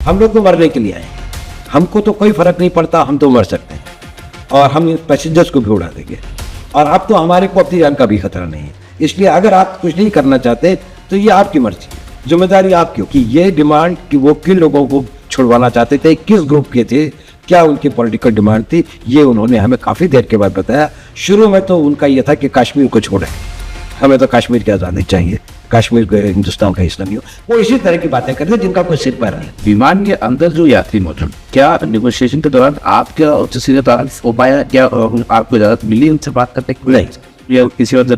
हम लोग तो मरने के लिए आए हैं, हमको तो कोई फर्क नहीं पड़ता, हम तो मर सकते हैं और हम पैसेंजर्स को भी उड़ा देंगे। और अब तो हमारे को अपनी जान का भी खतरा नहीं है, इसलिए अगर आप कुछ नहीं करना चाहते तो ये आपकी मर्जी है, जिम्मेदारी आपकी हो कि ये डिमांड कि वो किन लोगों को छुड़वाना चाहते थे, किस ग्रुप के थे, क्या उनकी पॉलिटिकल डिमांड थी, ये उन्होंने हमें काफ़ी देर के बाद बताया। शुरू में तो उनका ये था कि कश्मीर को छोड़ें, हमें तो कश्मीर की आज़ादी चाहिए, कश्मीर हिंदुस्तान का हिस्सा नहीं हो। वो इसी तरह की बातें करते जिनका कोई सिर पैर नहीं। विमान के अंदर जो यात्री मौजूद, क्या नेगोशिएशन के दौरान आपका उच्च सीधे तारीफ हो पाया? क्या आपको इजाजत मिली उनसे बात करने की? नहीं, या किसी और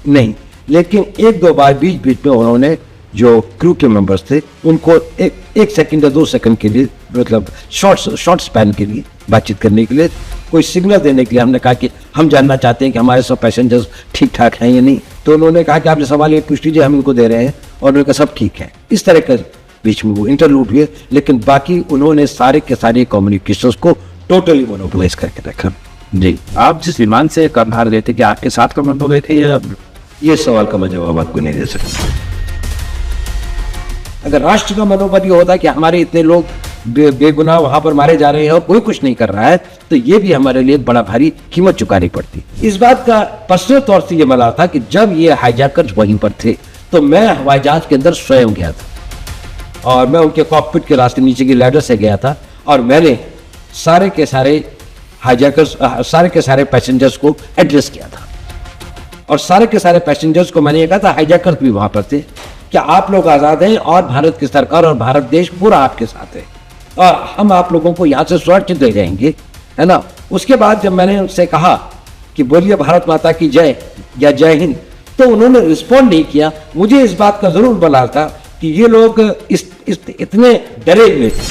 नहीं, लेकिन एक दो बार बीच बीच में उन्होंने जो क्रू के मेंबर्स थे उनको एक सेकंड या 2 सेकंड के लिए, मतलब शॉर्ट स्पैन के लिए बातचीत करने के लिए, कोई सिग्नल देने के लिए हमने कहा कि हम जानना चाहते हैं कि हमारे सब पैसेंजर्स ठीक ठाक हैं या नहीं। तो उन्होंने कहा कि आपने सवाल ये पूछ लीजिए, हम इनको दे रहे हैं, और उन्होंने कहा सब ठीक है। इस तरह के बीच में वो इंटरलूड हुए, लेकिन बाकी उन्होंने सारे के सारे कम्युनिकेशंस को टोटली मोनोपोलाइज करके रखा। जी, आप जिस विमान से करनाल गए थे, क्या आपके साथ कमेंट हो गए थे या? ये सवाल का मैं जवाब आपको नहीं दे सकता। अगर राष्ट्र का मनोबल ये होता कि हमारे इतने लोग बेगुनाह वहां पर मारे जा रहे हैं और कोई कुछ नहीं कर रहा है, तो ये भी हमारे लिए बड़ा भारी कीमत चुकानी पड़ती। इस बात का पर्सनल तौर से ये मना था कि जब ये हाईजैकर्स वहीं पर थे तो मैं हवाई जहाज के अंदर स्वयं गया था और मैं उनके कॉकपिट के रास्ते नीचे की लैडर से गया था और मैंने सारे के सारे हाईजैकर्स, सारे के सारे पैसेंजर्स को एड्रेस किया था और सारे के सारे पैसेंजर्स को मैंने ये कहा था, हाईजैकर्स भी वहां पर थे, कि आप लोग आज़ाद हैं और भारत की सरकार और भारत देश पूरा आपके साथ है और हम आप लोगों को यहाँ से सुरक्षित ले जाएंगे, है ना। उसके बाद जब मैंने उनसे कहा कि बोलिए भारत माता की जय या जय हिंद, तो उन्होंने रिस्पॉन्ड नहीं किया। मुझे इस बात का जरूर बला था कि ये लोग इतने डरे हुए थे।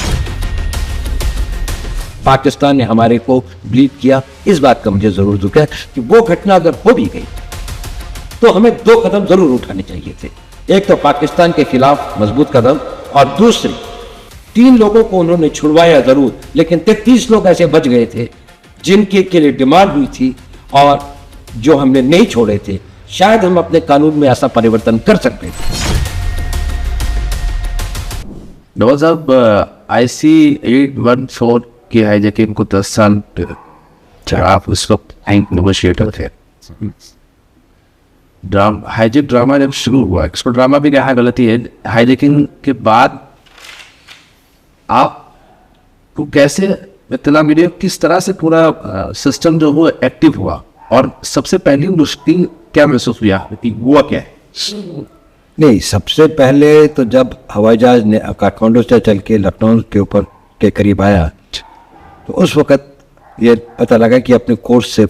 पाकिस्तान ने हमारे को ब्लीड किया, इस बात का मुझे जरूर दुख है कि वो घटना अगर हो भी गई तो हमें 2 कदम जरूर उठाने चाहिए थे। एक तो पाकिस्तान के खिलाफ मजबूत कदम और दूसरी 3 लोगों को उन्होंने छुड़वाया जरूर, लेकिन 33 लोग ऐसे बच गए थे जिनके के लिए डिमांड हुई थी और जो हमने नहीं छोड़े थे। शायद हम अपने कानून में ऐसा परिवर्तन कर सकते थे। नवाज साहब, IC-814 की हाईजैकिंग को 10 साल आप उस वक्त नेगोशिएटर थे। हाईजैक ड्रामा जब शुरू हुआ, इसको ड्रामा भी कहा गलती है, हाईजैकिंग के बाद आपको कैसे इत्तला मिली, किस तरह से पूरा सिस्टम जो वो एक्टिव हुआ और सबसे पहली मुश्किल क्या महसूस हुआ क्या है? नहीं, सबसे पहले तो जब हवाई जहाज ने काठमांडू से चल के लखनऊ के ऊपर के करीब आया तो उस वक़्त ये पता लगा कि अपने कोर्स से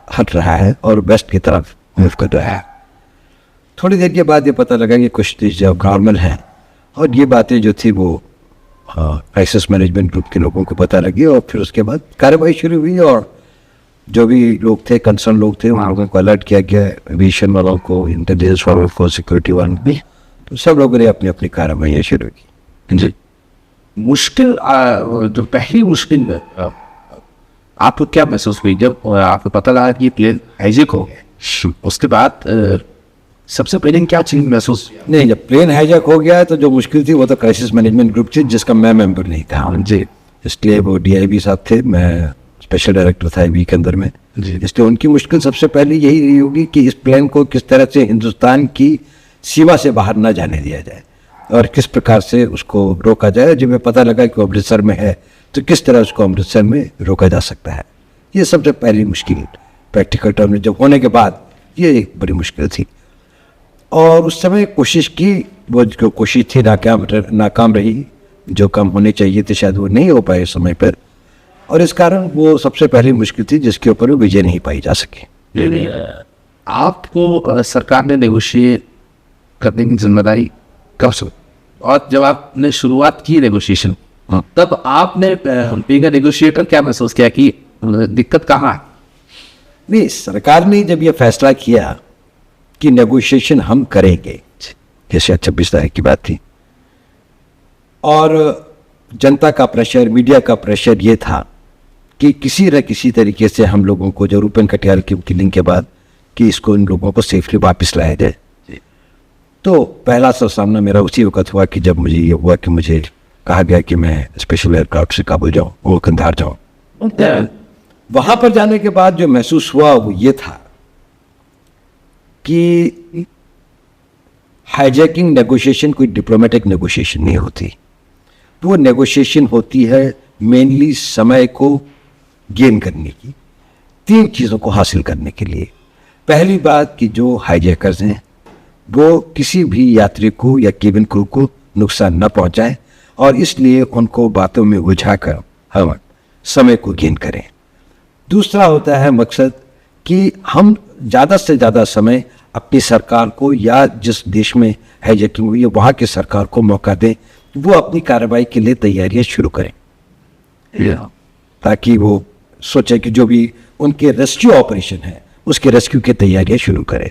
हट रहा है और वेस्ट की तरफ मूव कर रहा है। थोड़ी देर के बाद ये पता लगा कि कुछ जो नॉर्मल है, और ये बातें जो थी वो क्राइसिस मैनेजमेंट ग्रुप के लोगों को पता लगी और फिर उसके बाद कार्रवाई शुरू हुई और जो भी लोग थे, कंसर्न लोग थे, उन लोगों को अलर्ट किया गया, एविएशन वालों को, इंटेलिजेंस वालों को, सिक्योरिटी वालों को, तो सब लोगों ने अपनी अपनी कार्रवाई शुरू की। जी, मुश्किल जो पहली मुश्किल आपको क्या महसूस हुई जब आपको पता लगा कि प्लेन हाईजैक हो गया? उसके बाद सबसे पहले क्या चीज महसूस? नहीं, जब प्लेन हाईजैक हो गया तो जो मुश्किल थी वो तो क्राइसिस मैनेजमेंट ग्रुप थी जिसका मैं मेंबर नहीं था। जी, इसलिए वो DIB साहब थे, मैं स्पेशल डायरेक्टर था IB के अंदर में। इसलिए उनकी मुश्किल सबसे पहले यही रही होगी कि इस प्लेन को किस तरह से हिंदुस्तान की सीमा से बाहर ना जाने दिया जाए और किस प्रकार से उसको रोका जाए। जब हमें पता लगा कि अमृतसर में है तो किस तरह उसको अमृतसर में रोका जा सकता है, ये सबसे पहली मुश्किल प्रैक्टिकल टर्म में जब होने के बाद ये एक बड़ी मुश्किल थी। और उस समय कोशिश की, वो जो कोशिश थी नाकाम रही, जो काम होने चाहिए थे शायद वो नहीं हो पाए समय पर, और इस कारण वो सबसे पहली मुश्किल थी जिसके ऊपर विजय नहीं पाई जा सकी। आपको सरकार ने नेगोशिएट करने की जिम्मेदारी कब से, और जब आपने शुरुआत की नेगोशिएशन तब आपने नेगोशिएटर क्या महसूस किया कि दिक्कत कहाँ है? नहीं, सरकार ने जब ये फैसला किया कि नेगोशिएशन हम करेंगे, जैसे 26 तारीख की बात थी, और जनता का प्रेशर, मीडिया का प्रेशर ये था कि किसी न किसी तरीके से हम लोगों को, जो रूपेन कटियार की किलिंग के बाद, कि इसको इन लोगों को सेफली वापस लाया जाए। तो पहला सामना मेरा उसी वक्त हुआ कि जब मुझे ये हुआ कि मुझे कहा गया कि मैं स्पेशल एयरक्राफ्ट से काबुल जाऊं, वो कंधार जाऊं। वहां पर जाने के बाद जो महसूस हुआ वो ये था कि हाईजैकिंग नेगोशिएशन कोई डिप्लोमेटिक नेगोशिएशन नहीं होती। वो नेगोशिएशन होती है मेनली समय को गेन करने की, 3 चीज़ों को हासिल करने के लिए। पहली बात कि जो हाईजैकर्स हैं वो किसी भी यात्री को या केबिन क्रू को नुकसान न पहुंचाए और इसलिए उनको बातों में उलझाकर हम समय को गेन करें। दूसरा होता है मकसद कि हम ज़्यादा से ज़्यादा समय अपनी सरकार को या जिस देश में हाईजैकिंग हुई है वहाँ की सरकार को मौका दें, वो अपनी कार्रवाई के लिए तैयारियां शुरू करें, ताकि वो सोचे कि जो भी उनके रेस्क्यू ऑपरेशन है उसके रेस्क्यू की तैयारियां शुरू करें।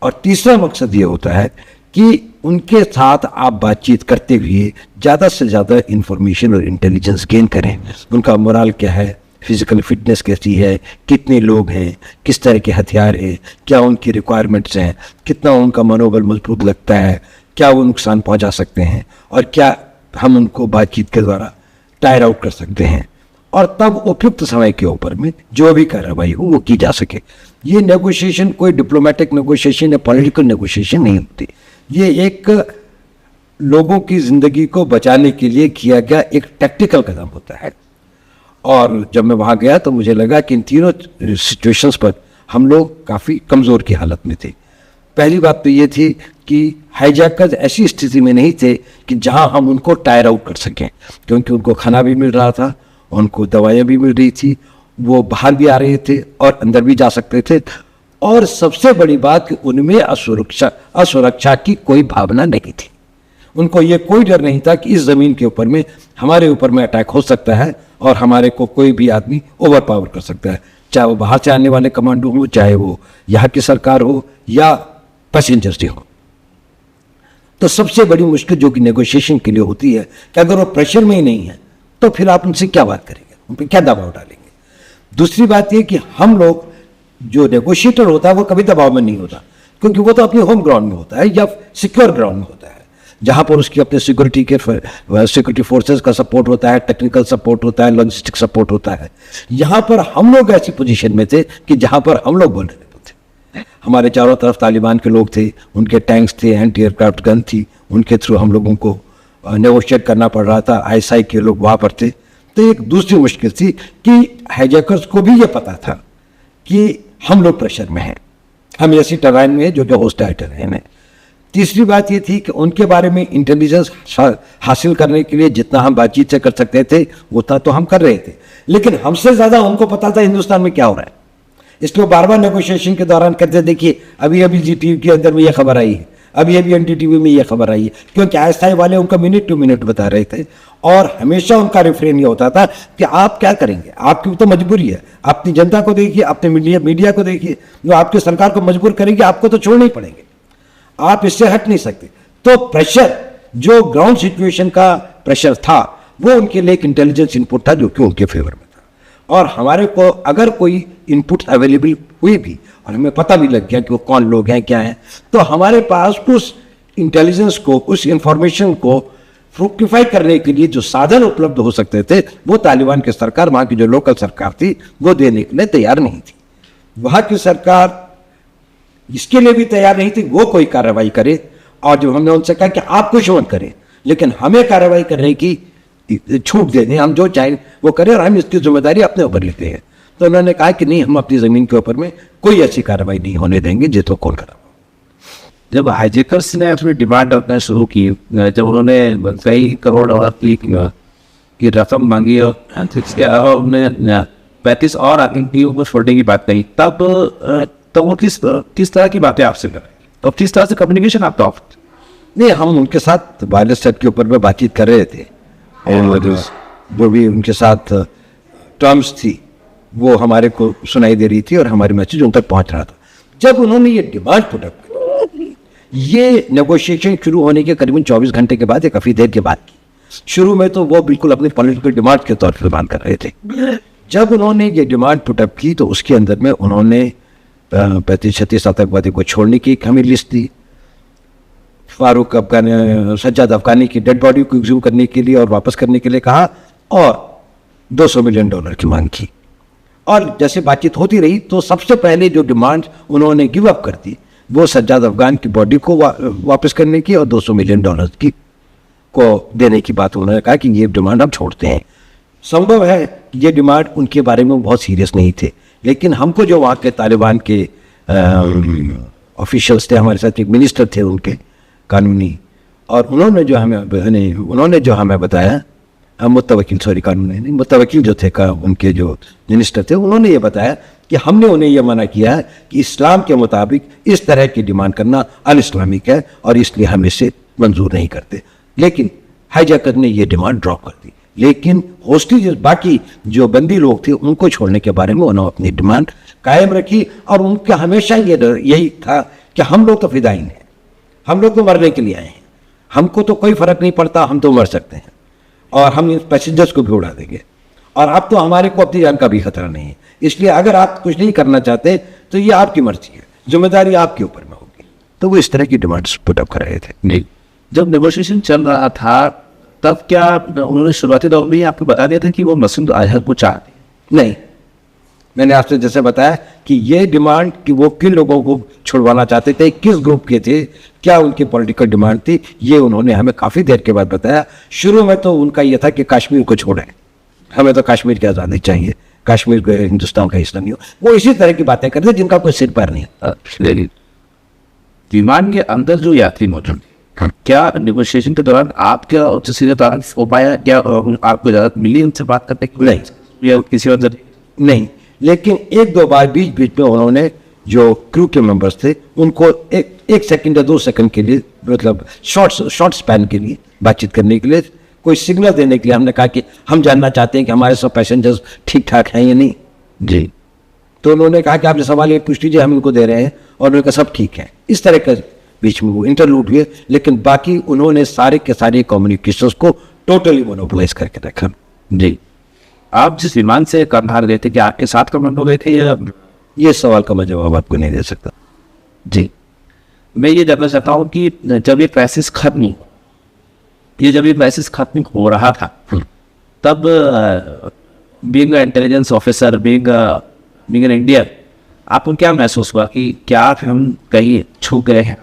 और तीसरा मकसद ये होता है कि उनके साथ आप बातचीत करते हुए ज़्यादा से ज़्यादा इंफॉर्मेशन और इंटेलिजेंस गेन करें। उनका मोरल क्या है, फिजिकल फिटनेस कैसी है, कितने लोग हैं, किस तरह के हथियार हैं, क्या उनकी रिक्वायरमेंट्स हैं, कितना उनका मनोबल मजबूत लगता है, क्या वो नुकसान पहुंचा सकते हैं और क्या हम उनको बातचीत के द्वारा टायर आउट कर सकते हैं, और तब उपयुक्त समय के ऊपर में जो भी कार्रवाई हो वो की जा सके। ये नेगोशिएशन कोई डिप्लोमेटिक नेगोशिएशन या पॉलिटिकल नेगोशिएशन नहीं होती, ये एक लोगों की ज़िंदगी को बचाने के लिए किया गया एक टैक्टिकल कदम होता है। और जब मैं वहाँ गया तो मुझे लगा कि इन तीनों सिचुएशंस पर हम लोग काफ़ी कमज़ोर की हालत में थे। पहली बात तो ये थी कि हाईजैकर्स ऐसी स्थिति में नहीं थे कि जहाँ हम उनको टायर आउट कर सकें, क्योंकि उनको खाना भी मिल रहा था, उनको दवाइयाँ भी मिल रही थी, वो बाहर भी आ रहे थे और अंदर भी जा सकते थे। और सबसे बड़ी बात कि उनमें असुरक्षा की कोई भावना नहीं थी। उनको ये कोई डर नहीं था कि इस ज़मीन के ऊपर में हमारे ऊपर में अटैक हो सकता है और हमारे को कोई भी आदमी ओवर पावर कर सकता है, चाहे वो बाहर से आने वाले कमांडो हो, चाहे वो यहाँ की सरकार हो या पैसेंजर्स हो। तो सबसे बड़ी मुश्किल जो कि नेगोशिएशन के लिए होती है कि अगर वो प्रेशर में ही नहीं है तो फिर आप उनसे क्या बात करेंगे, उन पर क्या दबाव डालेंगे। दूसरी बात ये कि हम लोग जो नेगोशिएटर होता है वो कभी दबाव में नहीं होता, क्योंकि वो तो अपने होम ग्राउंड में होता है या सिक्योर ग्राउंड में होता है, जहाँ पर उसकी अपने सिक्योरिटी फोर्सेस का सपोर्ट होता है, टेक्निकल सपोर्ट होता है, लॉजिस्टिक सपोर्ट होता है। यहाँ पर हम लोग ऐसी पोजीशन में थे कि जहाँ पर हम लोग बोल रहे थे, हमारे चारों तरफ तालिबान के लोग थे, उनके टैंक्स थे, एंटी एयरक्राफ्ट गन थी, उनके थ्रू हम लोगों को नेगोशिएट करना पड़ रहा था। ISI के लोग वहाँ पर थे। तो एक दूसरी मुश्किल थी कि हाईजैकर्स को भी ये पता था कि हम लोग प्रेशर में हैं, हम ऐसी टर्राइन में जो कि होस्टाइल टर्राइन है। तीसरी बात ये थी कि उनके बारे में इंटेलिजेंस हासिल करने के लिए जितना हम बातचीत से कर सकते थे उतना तो हम कर रहे थे, लेकिन हमसे ज़्यादा उनको पता था हिंदुस्तान में क्या हो रहा है। इसलिए बार बार नेगोशिएशन के दौरान कहते, देखिए अभी अभी GTV के अंदर में ये खबर आई है, अभी अभी NDTV में ये खबर आई है, क्योंकि ISI वाले उनका मिनट टू मिनट बता रहे थे। और हमेशा उनका रिफ्रेन ये होता था कि आप क्या करेंगे, आपकी तो मजबूरी है, अपनी जनता को देखिए, अपने मीडिया को देखिए, जो आपकी सरकार को मजबूर करेंगे, आपको तो छोड़ने ही पड़ेंगे, आप इससे हट नहीं सकते। तो प्रेशर जो ग्राउंड सिचुएशन का प्रेशर था वो उनके लिए एक इंटेलिजेंस इनपुट था जो कि उनके फेवर में था। और हमारे को अगर कोई इनपुट अवेलेबल हुई भी और हमें पता भी लग गया कि वो कौन लोग हैं, क्या हैं, तो हमारे पास उस इंटेलिजेंस को, उस इंफॉर्मेशन को फ्रूक्टिफाई करने के लिए जो साधन उपलब्ध हो सकते थे वो तालिबान की सरकार, वहाँ की जो लोकल सरकार थी, वो देने के लिए तैयार नहीं थी। वहाँ की सरकार इसके लिए भी तैयार नहीं थी वो कोई कार्रवाई करे। और जब हमने उनसे कहा कि आप कुछ मत करें, लेकिन हमें कार्रवाई करने की छूट दे दें, हम जो चाहें वो करें और हम इसकी जिम्मेदारी अपने ऊपर लेते हैं, तो उन्होंने कहा कि नहीं, हम अपनी ज़मीन के ऊपर में कोई ऐसी कार्रवाई नहीं होने देंगे जिसको कौन करा। जब हाईजैकर्स ने अपनी डिमांड रखना शुरू की, जब उन्होंने कई करोड़ और की रकम मांगी और उन्होंने 35 और आतंकियों को छोड़ने की बात कही, तब तो वो किस तरह की बातें आपसे कर रहे हैं, तो किस तरह से कम्युनिकेशन आप तो नहीं, हम उनके साथ वायरलेस सेट के ऊपर में बातचीत कर रहे थे और जो भी उनके साथ टर्म्स थी वो हमारे को सुनाई दे रही थी और हमारी मैसेज उन तक पहुंच रहा था। जब उन्होंने ये डिमांड पुट अप की, ये नेगोशिएशन शुरू होने के करीबन 24 घंटे के बाद या काफ़ी देर के बाद की, शुरू में तो वो बिल्कुल अपनी पॉलिटिकल डिमांड के तौर पर बात कर रहे थे। जब उन्होंने ये डिमांड पुट अप की तो उसके अंदर में उन्होंने 35-36 आतंकवादी को छोड़ने की एक हमें लिस्ट दी, फारूक सज्जाद अफगानी की डेड बॉडी को एग्ज्यूम करने के लिए और वापस करने के लिए कहा और $200 मिलियन की मांग की। और जैसे बातचीत होती रही तो सबसे पहले जो डिमांड उन्होंने गिव अप कर दी वो सज्जाद अफगान की बॉडी को वापस करने की और $200 मिलियन की को देने की बात उन्होंने कहा कि ये डिमांड हम छोड़ते हैं। संभव है कि ये डिमांड उनके बारे में बहुत सीरियस नहीं थे, लेकिन हमको जो वहाँ के तालिबान के ऑफिशियल्स थे, हमारे साथ एक मिनिस्टर थे उनके कानूनी, और उन्होंने जो हमें बताया, मुतवकिल जो थे उनके जो मिनिस्टर थे, उन्होंने ये बताया कि हमने उन्हें यह मना किया है कि इस्लाम के मुताबिक इस तरह की डिमांड करना अन इस्लामिक है और इसलिए हम इसे मंजूर नहीं करते। लेकिन हाईजैकर ने ये डिमांड ड्रॉप कर दी। लेकिन होस्टेज बाकी जो बंदी लोग थे उनको छोड़ने के बारे में उन्होंने अपनी डिमांड कायम रखी और उनका हमेशा यही था कि हम लोग तो फिदाइन हैं, हम लोग तो मरने के लिए आए हैं, हमको तो कोई फर्क नहीं पड़ता, हम तो मर सकते हैं और हम इन पैसेंजर्स को भी उड़ा देंगे और अब तो हमारे को अपनी जान का भी खतरा नहीं है, इसलिए अगर आप कुछ नहीं करना चाहते तो ये आपकी मर्जी है, जिम्मेदारी आपके ऊपर में होगी। तो वो इस तरह की डिमांड्स पुट अप कर रहे थे। नहीं, जब नेगोशिएशन चल रहा था तब क्या उन्होंने शुरुआती दौर में आपको बता दिया था कि वो मसूद अजहर को चाहते? नहीं, मैंने आपसे जैसे बताया कि ये डिमांड कि वो किन लोगों को छुड़वाना चाहते थे, किस ग्रुप के थे, क्या उनकी पॉलिटिकल डिमांड थी, ये उन्होंने हमें काफ़ी देर के बाद बताया। शुरू में तो उनका ये था कि कश्मीर को छोड़ें, हमें तो कश्मीर की आज़ादी चाहिए, कश्मीर को हिंदुस्तान का हिस्सा नहीं हो। वो इसी तरह की बातें करते जिनका कोई सिर पैर नहीं था। विमान के अंदर जो यात्री मौजूद, क्या नेगोशिएशन के दौरान आपका उच्च सीधे दौरान हो पाया, क्या आपको इजाजत मिली उनसे बात करने की? नहीं, या किसी और नहीं, लेकिन एक दो बार बीच में उन्होंने जो क्रू के मेंबर्स थे उनको एक सेकंड या 2 सेकंड के लिए, मतलब शॉर्ट स्पैन के लिए बातचीत करने के लिए, कोई सिग्नल देने के लिए हमने कहा कि हम जानना चाहते हैं कि हमारे सब पैसेंजर्स ठीक ठाक हैं या नहीं जी। तो उन्होंने कहा कि आपने सवाल ये पूछ लीजिए, हम इनको दे रहे हैं, और उन्होंने कहा सब ठीक है। इस तरह का बीच में वो इंटरलूड हुए, लेकिन बाकी उन्होंने सारे के सारे कम्युनिकेशंस को टोटली मोनोपोलाइज करके रखा। जी, आप जिस विमान से कंधार गए थे, क्या आपके साथ कमांडो गए थे या? ये सवाल का मैं जवाब आपको नहीं दे सकता। जी, मैं ये जानना चाहता हूँ कि जब ये क्राइसिस खत्म हो रहा था तब being intelligence officer, being an Indian, आपको क्या महसूस हुआ कि क्या हम कहीं छूट गए हैं?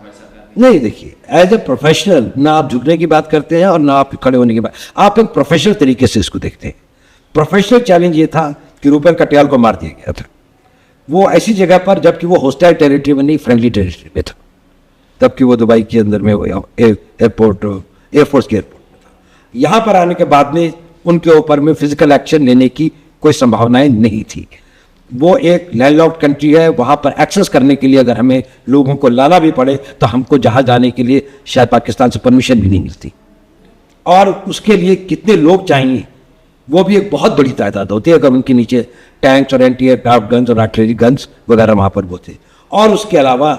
नहीं, देखिए, एज ए प्रोफेशनल ना आप झुकने की बात करते हैं और ना आप खड़े होने की बात, आप एक प्रोफेशनल तरीके से इसको देखते हैं। प्रोफेशनल चैलेंज ये था कि रूपेन कटियाल को मार दिया गया था, वो ऐसी जगह पर जबकि वो होस्टाइल टेरिटरी में नहीं, फ्रेंडली टेरिटरी में था, तबकि वो दुबई के अंदर में एयरपोर्ट, एयरफोर्स के एयरपोर्ट में था। यहाँ पर आने के बाद में उनके ऊपर में फिजिकल एक्शन लेने की कोई संभावनाएं नहीं थी। वो एक लैंडलॉक्ड कंट्री है, वहाँ पर एक्सेस करने के लिए अगर हमें लोगों को लाना भी पड़े तो हमको जहाँ जाने के लिए शायद पाकिस्तान से परमिशन भी नहीं मिलती, और उसके लिए कितने लोग चाहिए वो भी एक बहुत बड़ी तादाद होती है अगर उनके नीचे टैंक्स और एंटी एयरक्राफ्ट गन्स और आर्टिलरी गन्स वगैरह वहाँ पर वो थे। और उसके अलावा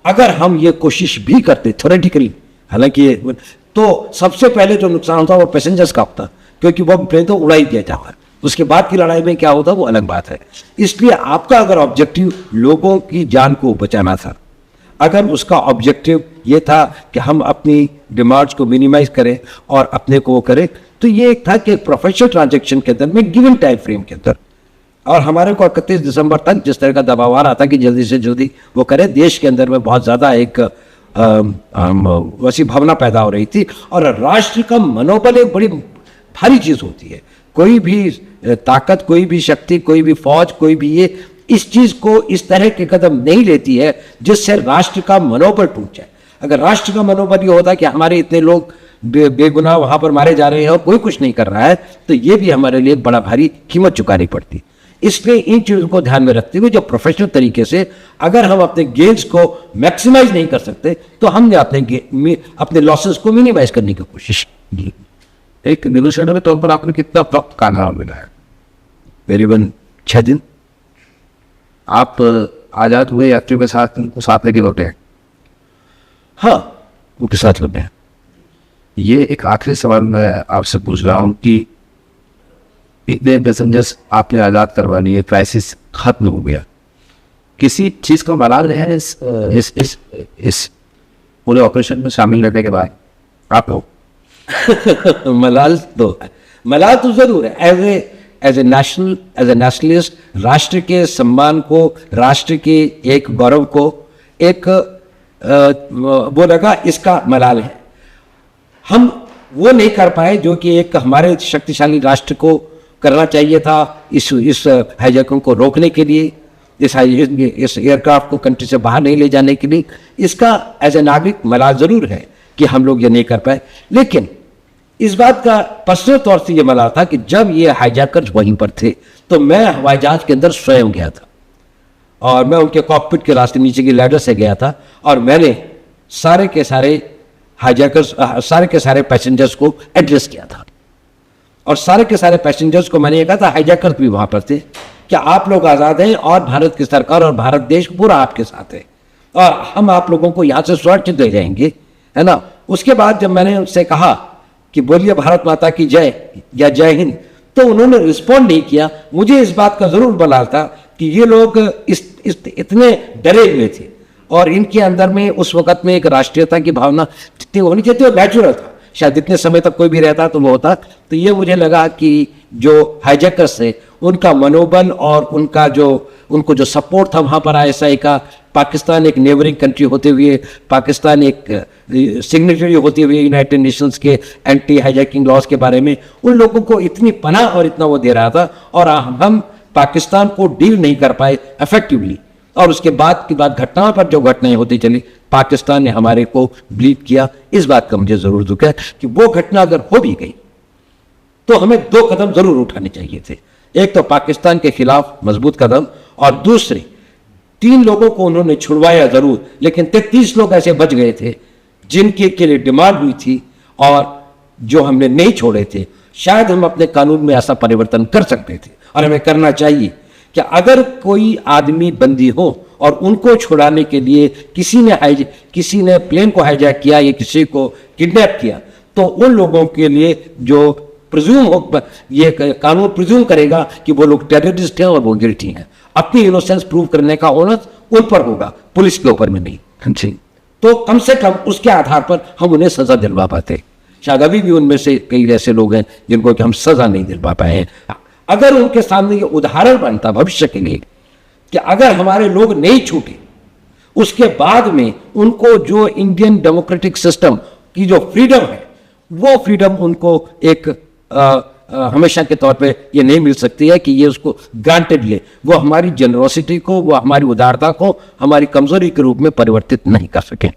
अगर हम ये कोशिश भी करते थ्योरेटिकली, हालांकि तो सबसे पहले जो नुकसान होता वो पैसेंजर्स का होता, क्योंकि वो प्लेन तो उड़ा ही दिया जाता, उसके बाद की लड़ाई में क्या होता वो अलग बात है। इसलिए आपका अगर ऑब्जेक्टिव लोगों की जान को बचाना था, अगर उसका ऑब्जेक्टिव ये था कि हम अपनी डिमांड्स को मिनिमाइज करें और अपने को वो करें, तो ये एक था कि एक प्रोफेशनल ट्रांजैक्शन के अंदर में गिवन टाइम फ्रेम के अंदर, और हमारे को 31 दिसंबर तक जिस तरह का दबाव आ रहा था कि जल्दी से जल्दी वो करें, देश के अंदर में बहुत ज़्यादा एक वैसी भावना पैदा हो रही थी। और राष्ट्र का मनोबल एक बड़ी भारी चीज़ होती है। कोई भी ताकत, कोई भी शक्ति, कोई भी फौज, कोई भी ये इस चीज़ को इस तरह के कदम नहीं लेती है जिससे राष्ट्र का मनोबल टूट जाए। अगर राष्ट्र का मनोबल ये होता कि हमारे इतने लोग बेगुनाह वहाँ पर मारे जा रहे हैं और कोई कुछ नहीं कर रहा है, तो ये भी हमारे लिए बड़ा भारी कीमत चुकानी पड़ती। इसलिए इन चीज़ों को ध्यान में रखते हुए जो प्रोफेशनल तरीके से अगर हम अपने गेन्स को मैक्सिमाइज नहीं कर सकते तो हमने अपने लॉसेस को मिनिमाइज करने की कोशिश की। एक नेगोशिएटर के तौर पर आपने कितना वक्त कानून मिला है? करीबन 6 दिन। आप आज़ाद हुए यात्रियों के साथ लेके लौटे हैं? हाँ, उनके साथ लौटे हैं। ये एक आखिरी सवाल मैं आपसे पूछ रहा हूँ कि इतने पैसेंजर्स आपने आज़ाद करवा लिए, क्राइसिस खत्म हो गया, किसी चीज़ का मलाल है इस पूरे ऑपरेशन में शामिल रहने के बाद आप लोग मलाल तो जरूर है। एज ए नेशनलिस्ट राष्ट्र के सम्मान को, राष्ट्र के एक गौरव को एक वो लगा, इसका मलाल है। हम वो नहीं कर पाए जो कि एक हमारे शक्तिशाली राष्ट्र को करना चाहिए था इस हाईजैकिंग को रोकने के लिए, इस एयरक्राफ्ट को कंट्री से बाहर नहीं ले जाने के लिए। इसका एज ए नागरिक मलाल जरूर है कि हम लोग ये नहीं कर पाए। लेकिन इस बात का पर्सनल तौर से ये मलाल था कि जब ये हाईजैकर्स वहीं पर थे तो मैं हवाई जहाज के अंदर स्वयं गया था और मैं उनके कॉकपिट के रास्ते नीचे की लैडर से गया था और मैंने सारे के सारे हाईजैकर्स, सारे के सारे पैसेंजर्स को एड्रेस किया था। और सारे के सारे पैसेंजर्स को मैंने ये कहा था, हाईजैकर्स भी वहाँ पर थे, कि आप लोग आज़ाद हैं और भारत की सरकार और भारत देश पूरा आपके साथ है और हम आप लोगों को यहाँ से सुरक्षित ले जाएंगे, है ना। उसके बाद जब मैंने उनसे कहा कि बोलिए भारत माता की जय या जय हिंद, तो उन्होंने रिस्पॉन्ड नहीं किया। मुझे इस बात का ज़रूर मलाल था कि ये लोग इतने डरे हुए थे और इनके अंदर में उस वक़्त में एक राष्ट्रीयता की भावना जितनी होनी चाहिए वो नेचुरल था। शायद इतने समय तक कोई भी रहता तो वो होता। तो ये मुझे लगा कि जो हाईजैकर्स थे उनका मनोबल और उनको जो सपोर्ट था वहाँ पर ISI का, पाकिस्तान एक नेबरिंग कंट्री होते हुए, पाकिस्तान एक सिग्नेटरी होते हुए यूनाइटेड नेशंस के एंटी हाईजैकिंग लॉज के बारे में, उन लोगों को इतनी पनाह और इतना वो दे रहा था और हम पाकिस्तान को डील नहीं कर पाए इफेक्टिवली। और उसके बाद की बात घटनाओं पर जो घटनाएं होती चली, पाकिस्तान ने हमारे को ब्लीड किया। इस बात का मुझे ज़रूर दुख है कि वो घटना अगर हो भी गई तो हमें 2 कदम ज़रूर उठाने चाहिए थे। एक तो पाकिस्तान के खिलाफ मजबूत कदम और दूसरे 3 लोगों को उन्होंने छुड़वाया ज़रूर, लेकिन 33 लोग ऐसे बच गए थे जिनके के लिए डिमांड हुई थी और जो हमने नहीं छोड़े थे। शायद हम अपने कानून में ऐसा परिवर्तन कर सकते थे और हमें करना चाहिए कि अगर कोई आदमी बंदी हो और उनको छुड़ाने के लिए किसी ने प्लेन को हाईजैक किया या किसी को किडनैप किया, तो उन लोगों के लिए जो प्रिज्यूम हो, ये कानून प्रिज्यूम करेगा कि वो लोग टेररिस्ट हैं और वो गिल्टी हैं। अपनी इनोसेंस प्रूव करने का ओनर उन पर होगा, पुलिस के ऊपर में नहीं। तो कम से कम उसके आधार पर हम उन्हें सजा दिलवा पाते। शायद अभी भी उनमें से कई ऐसे लोग हैं जिनको कि हम सजा नहीं दिलवा पाए हैं। अगर उनके सामने ये उदाहरण बनता भविष्य के लिए कि अगर हमारे लोग नहीं छूटे, उसके बाद में उनको जो इंडियन डेमोक्रेटिक सिस्टम की जो फ्रीडम है, वो फ्रीडम उनको एक हमेशा के तौर पे ये नहीं मिल सकती है कि ये उसको ग्रांटेड ले। वो हमारी जेनरोसिटी को, वो हमारी उदारता को हमारी कमजोरी के रूप में परिवर्तित नहीं कर सके।